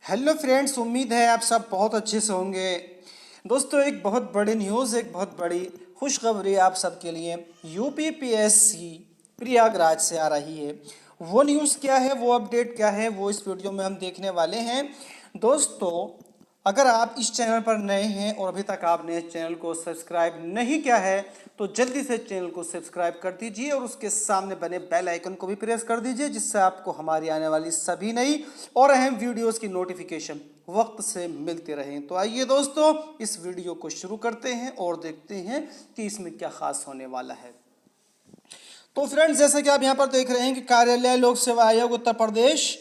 Hello friends, उम्मीद है आप सब बहुत अच्छे से होंगे। दोस्तों, एक बहुत बड़ी न्यूज़, एक बहुत बड़ी खुशखबरी आप सबके लिए यूपीपीएससी प्रयागराज से आ रही है। वो न्यूज़ क्या है, वो अपडेट क्या है, वो इस वीडियो में हम देखने वाले हैं। दोस्तों, अगर आप इस चैनल पर नए हैं और अभी तक आपने इस चैनल को सब्सक्राइब नहीं किया है तो जल्दी से चैनल को सब्सक्राइब कर दीजिए और उसके सामने बने बेल आइकन को भी प्रेस कर दीजिए, जिससे आपको हमारी आने वाली सभी नई और अहम वीडियोस की नोटिफिकेशन वक्त से मिलते रहें। तो आइए दोस्तों, इस वीडियो को शुरू करते हैं और देखते हैं कि इसमें क्या खास होने वाला है। तो फ्रेंड्स, जैसा कि आप यहाँ पर देख रहे हैं कि कार्यालय लोक सेवा आयोग उत्तर प्रदेश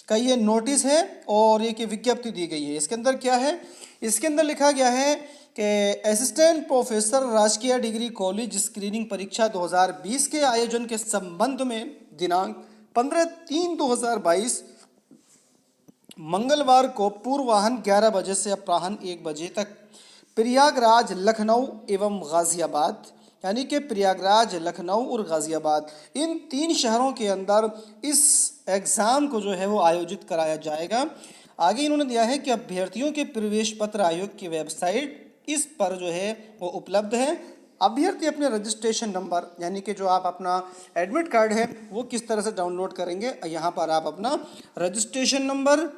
का ये नोटिस है और ये विज्ञप्ति दी गई है। इसके अंदर क्या है, इसके अंदर लिखा गया है कि असिस्टेंट प्रोफेसर राजकीय डिग्री कॉलेज स्क्रीनिंग परीक्षा 2020 के आयोजन के संबंध में दिनांक 15/3/2022 मंगलवार को पूर्वाह्न 11 बजे से अपराह्न 1 बजे तक प्रयागराज, लखनऊ एवं गाजियाबाद, यानी कि प्रयागराज, लखनऊ और गाजियाबाद, इन 3 शहरों के अंदर इस एग्ज़ाम को जो है वो आयोजित कराया जाएगा। आगे इन्होंने दिया है कि अभ्यर्थियों के प्रवेश पत्र आयोग की वेबसाइट इस पर जो है वो उपलब्ध है। अभ्यर्थी अपने रजिस्ट्रेशन नंबर, यानी कि जो आप अपना एडमिट कार्ड है वो किस तरह से डाउनलोड करेंगे, यहाँ पर आप अपना रजिस्ट्रेशन नंबर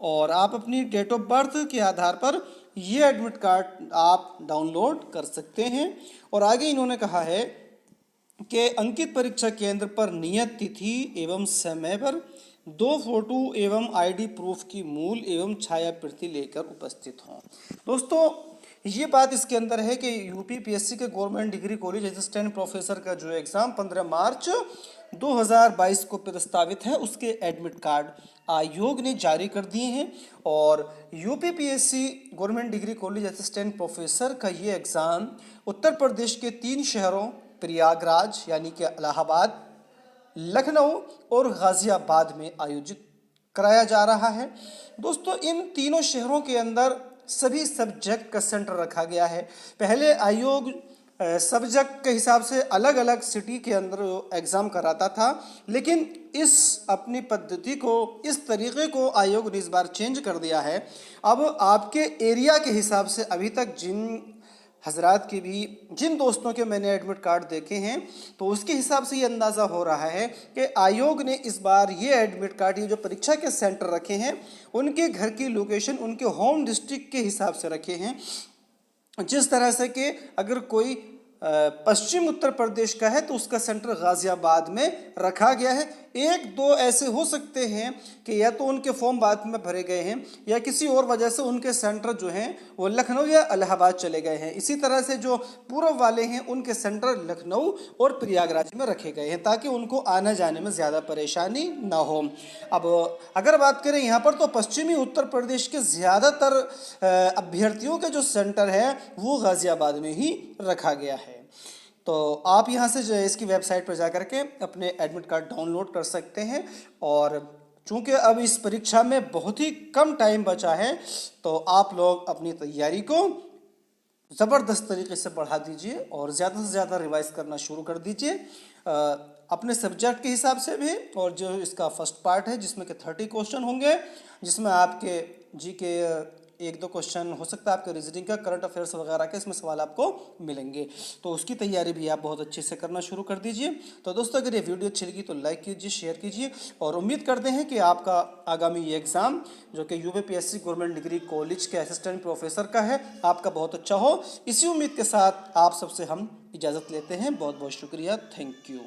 और आप अपनी डेट ऑफ बर्थ के आधार पर ये एडमिट कार्ड आप डाउनलोड कर सकते हैं। और आगे इन्होंने कहा है कि अंकित परीक्षा केंद्र पर नियत तिथि एवं समय पर 2 फोटो एवं आईडी प्रूफ की मूल एवं छाया प्रति लेकर उपस्थित हों। दोस्तों, ये बात इसके अंदर है कि यूपीपीएससी के government degree college assistant professor का जो एग्ज़ाम 15 मार्च 2022 को प्रस्तावित है, उसके एडमिट कार्ड आयोग ने जारी कर दिए हैं। और UPPSC government degree college assistant professor का ये एग्ज़ाम उत्तर प्रदेश के 3 शहरों प्रयागराज यानी कि इलाहाबाद, लखनऊ और गाज़ियाबाद में आयोजित कराया जा रहा है। दोस्तों, इन तीनों शहरों के अंदर सभी सब्जेक्ट का सेंटर रखा गया है। पहले आयोग सब्जेक्ट के हिसाब से अलग अलग सिटी के अंदर एग्ज़ाम कराता था, लेकिन इस अपनी पद्धति को, इस तरीक़े को आयोग ने इस बार चेंज कर दिया है। अब आपके एरिया के हिसाब से अभी तक जिन दोस्तों के मैंने एडमिट कार्ड देखे हैं, तो उसके हिसाब से ये अंदाज़ा हो रहा है कि आयोग ने इस बार ये एडमिट कार्ड, ये जो परीक्षा के सेंटर रखे हैं, उनके घर की लोकेशन, उनके होम डिस्ट्रिक्ट के हिसाब से रखे हैं। जिस तरह से कि अगर कोई पश्चिम उत्तर प्रदेश का है तो उसका सेंटर गाज़ियाबाद में रखा गया है। 1-2 ऐसे हो सकते हैं कि या तो उनके फॉर्म बाद में भरे गए हैं या किसी और वजह से उनके सेंटर जो हैं वो लखनऊ या इलाहाबाद चले गए हैं। इसी तरह से जो पूर्व वाले हैं उनके सेंटर लखनऊ और प्रयागराज में रखे गए हैं ताकि उनको आने जाने में ज़्यादा परेशानी ना हो। अब अगर बात करें यहाँ पर, तो पश्चिमी उत्तर प्रदेश के ज़्यादातर अभ्यर्थियों के जो सेंटर है वो गाज़ियाबाद में ही रखा गया है। तो आप यहाँ से जो है इसकी वेबसाइट पर जा कर के अपने एडमिट कार्ड डाउनलोड कर सकते हैं। और चूँकि अब इस परीक्षा में बहुत ही कम टाइम बचा है, तो आप लोग अपनी तैयारी को ज़बरदस्त तरीके से बढ़ा दीजिए और ज़्यादा से ज़्यादा रिवाइज करना शुरू कर दीजिए अपने सब्जेक्ट के हिसाब से भी। और जो इसका फर्स्ट पार्ट है जिसमें कि 30 क्वेश्चन होंगे, जिसमें आपके जी के 1-2 क्वेश्चन हो सकता है, आपके रीजनिंग का, करंट अफेयर्स वगैरह के इसमें सवाल आपको मिलेंगे। तो उसकी तैयारी भी आप बहुत अच्छे से करना शुरू कर दीजिए। तो दोस्तों, अगर ये वीडियो अच्छी लगी तो लाइक कीजिए, शेयर कीजिए और उम्मीद करते हैं कि आपका आगामी ये एग्ज़ाम जो कि यूपीपीएससी गवर्नमेंट डिग्री कॉलेज के असिस्टेंट प्रोफेसर का है, आपका बहुत अच्छा हो। इसी उम्मीद के साथ आप सबसे हम इजाज़त लेते हैं। बहुत बहुत शुक्रिया, थैंक यू।